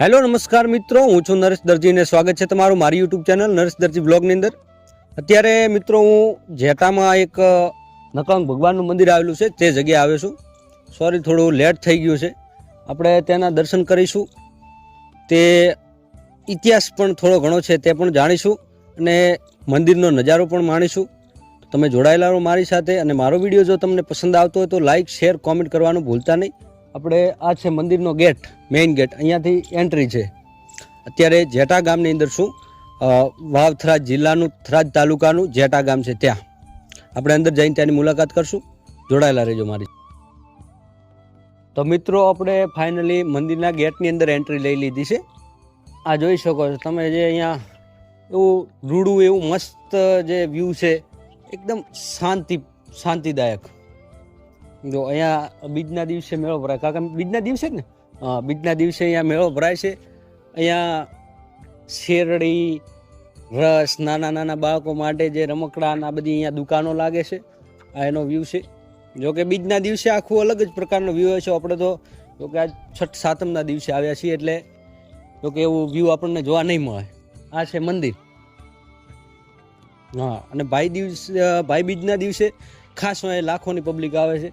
Hello નમસ્કાર મિત્રો, હું છું નરેશ દરજીને સ્વાગત છે તમારું મારી યુટ્યુબ ચેનલ નરેશ દરજી બ્લોગની અંદર. અત્યારે મિત્રો હું જેટામાં એક નકળંગ ભગવાનનું મંદિર આવેલું છે તે જગ્યાએ આવ્યો છું. સોરી, થોડું લેટ થઈ ગયું છે. આપણે તેના દર્શન કરીશું, તે ઇતિહાસ પણ થોડો ઘણો છે તે પણ જાણીશું અને મંદિરનો નજારો પણ માણીશું. તમે જોડાયેલા રહો મારી સાથે, અને મારો વિડીયો જો તમને પસંદ આવતો હોય તો લાઇક શેર કોમેન્ટ કરવાનું ભૂલતા નહીં. આપણે આ છે મંદિરનો ગેટ, મેઇન ગેટ, અહીંયાથી એન્ટ્રી છે. અત્યારે જેટા ગામની અંદર છું, વાવ થરાદ જિલ્લાનું, થરાદ તાલુકાનું જેટા ગામ છે, ત્યાં આપણે અંદર જઈને ત્યાંની મુલાકાત કરશું. જોડાયેલા રહેજો મારી. તો મિત્રો, આપણે ફાઇનલી મંદિરના ગેટની અંદર એન્ટ્રી લઈ લીધી છે. આ જોઈ શકો છો તમે, જે અહીંયા એવું રૂડું એવું મસ્ત જે વ્યૂ છે, એકદમ શાંતિદાયક. જો અહીંયા બીજના દિવસે મેળો ભરાય, કાકા બીજના દિવસે ને, હા, બીજના દિવસે અહીંયા મેળો ભરાય છે. અહીંયા શેરડી, રસ, નાના બાળકો માટે જે રમકડા આ બધી અહીંયા દુકાનો લાગે છે. આ એનો વ્યૂ છે. જો કે બીજના દિવસે આખું અલગ જ પ્રકારનો વ્યૂ હોય છે. આપણે તો જો કે આ છઠ સાતમના દિવસે આવ્યા છીએ, એટલે જો કે એવું વ્યૂ આપણને જોવા નહીં મળે. આ છે મંદિર. હા, અને ભાઈ બીજના દિવસે ખાસ હોય, લાખોની પબ્લિક આવે છે,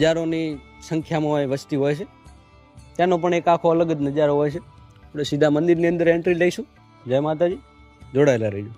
હજારોની સંખ્યામાં હોય, વસ્તી હોય છે. ત્યાંનો પણ એક આખો અલગ જ નજારો હોય છે. આપણે સીધા મંદિરની અંદર એન્ટ્રી લઈશું. જય માતાજી, જોડાયેલા રહીજો.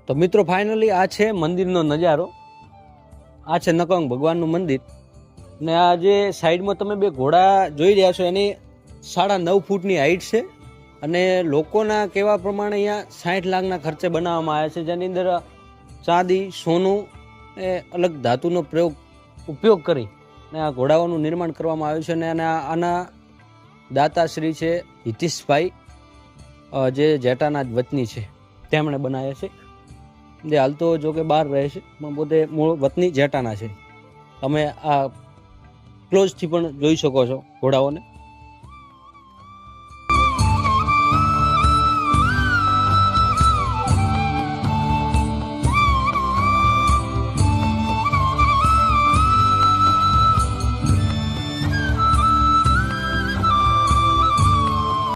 તો મિત્રો, ફાઇનલી આ છે મંદિરનો નજારો. આ છે નકળંગ ભગવાનનું મંદિર. ને આ જે સાઈડમાં તમે બે ઘોડા જોઈ રહ્યા છો, એની 9.5 ફૂટની હાઈટ છે. અને લોકોના કહેવા પ્રમાણે અહીંયા 60 લાખના ખર્ચે બનાવવામાં આવ્યા છે, જેની અંદર ચાંદી, સોનું એ અલગ ધાતુનો ઉપયોગ કરી ને આ ઘોડાઓનું નિર્માણ કરવામાં આવ્યું છે. અને આના દાતાશ્રી છે હિતેશભાઈ, જે જેટાના જ વતની છે, તેમણે બનાવ્યા છે. જે હાલ તો જો કે બહાર રહે છે, પણ પોતે મૂળ વતની જેટાના છે. તમે આ ક્લોઝથી પણ જોઈ શકો છો ઘોડાઓને.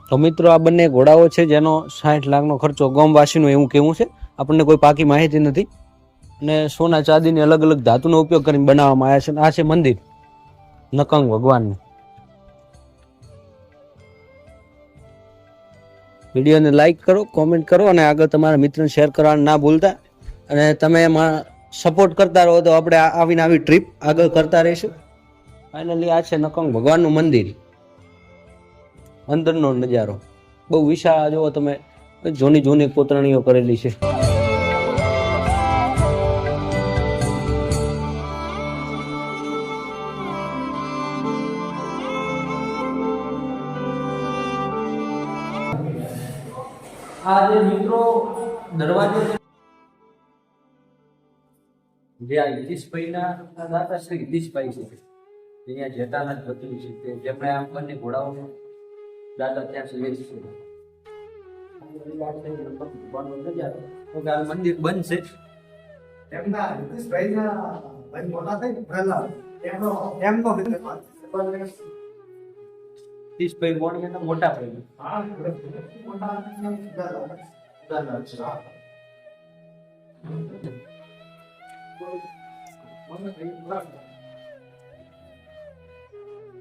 તો મિત્રો, આ બંને ઘોડાઓ છે જેનો 60 લાખનો ખર્ચો ગામવાસીનું એવું કહેવું છે. આપણને કોઈ પાકી માહિતી નથી. અને સોના ચાંદીની અલગ અલગ ધાતુનો ઉપયોગ કરીને બનાવવામાં આવ્યા છે. આ છે મંદિર નકળંગ ભગવાનનું. વિડીયોને લાઈક કરો, કોમેન્ટ કરો અને આગળ તમારા મિત્રોને શેર કરવાનું ના ભૂલતા. અને તમે એમાં સપોર્ટ કરતા રહો તો આપણે આવી ટ્રીપ આગળ કરતા રહીશું. ફાઇનલી આ છે નકળંગ ભગવાનનું મંદિર. અંદરનો નજારો બહુ વિશાળ. જુઓ તમે, જૂની કોતરણીઓ કરેલી છે. આ જે મિત્રો દરવાજો જે આ હિતેશભાઈના દાતા શ્રી હિતેશભાઈ છે, અહીંયા જેટાના જ વતની છે, જેમણે આ બંને ઘોડાઓ દાદા ત્યાં સુધી છે. મંદિર બંધ છે. મોટા ભાઈ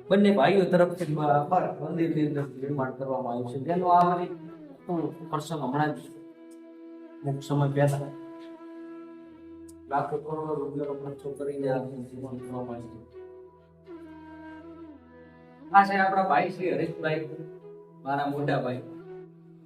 બંને ભાઈઓ તરફથી મંદિરની અંદર નિર્માણ કરવામાં આવ્યું છે, જેનો આ પ્રસંગ હમણાં જ અમુક સમય પહેલા લાખો કરોડો રૂપિયાનો ખર્ચો કરીને જીવન કરવામાં આવ્યું. આ છે આપણા ભાઈ શ્રી હરેશભાઈ, મારા મોટા ભાઈ.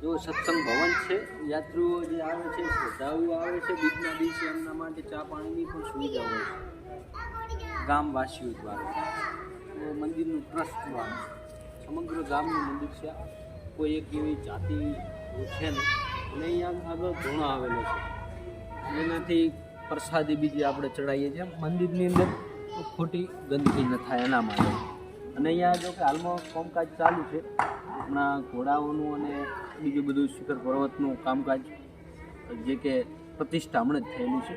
જો સત્સંગ ભવન છે, યાત્રીઓ જે આવે છે, શ્રદ્ધાળુઓ આવે છે, બીજના દિવસે એમના માટે ચા પાણીની પણ સુવિધા હોય છે ગામવાસીઓ દ્વારા, તો મંદિરનું ટ્રસ્ટ દ્વારા સમગ્ર ગામનું મંદિર છે. કોઈ એક એવી જાતિ છે ને, અને અહીંયા આગળ ધૂણો આવેલો છે, એનાથી પ્રસાદી બીજી આપણે ચડાવીએ છીએ મંદિરની અંદર, તો ખોટી ગંદકી ન થાય એના માટે. અને અહીંયા જો કે હાલમાં કામકાજ ચાલુ છે, હમણાં ઘોડાઓનું અને બીજું બધું શિખર પર્વતનું કામકાજ, જે કે પ્રતિષ્ઠા હમણાં જ થયેલી છે.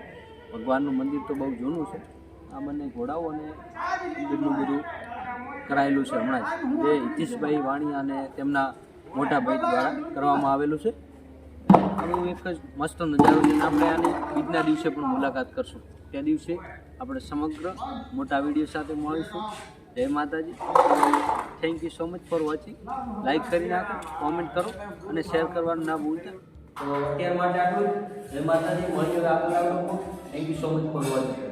ભગવાનનું મંદિર તો બહુ જૂનું છે. આ બંને ઘોડાઓ અને મંદિરનું બધું કરાયેલું છે હમણાં જ, જે હિતેશભાઈ વાણિયા અને તેમના મોટા ભાઈ દ્વારા કરવામાં આવેલું છે. આવું એક જ મસ્ત નજારો છે. આપણે આની બીજના દિવસે પણ મુલાકાત કરશું. તે દિવસે આપણે સમગ્ર મોટા વિડીયો સાથે મળીશું. જય માતાજી. Thank you so much for watching. Like કરી નાખો, કોમેન્ટ કરો અને શેર કરવાનું ના ભૂલતા. તો અત્યાર માટે આટલું. જય માતાજી. મળીએ આગળ. Thank you so much for watching.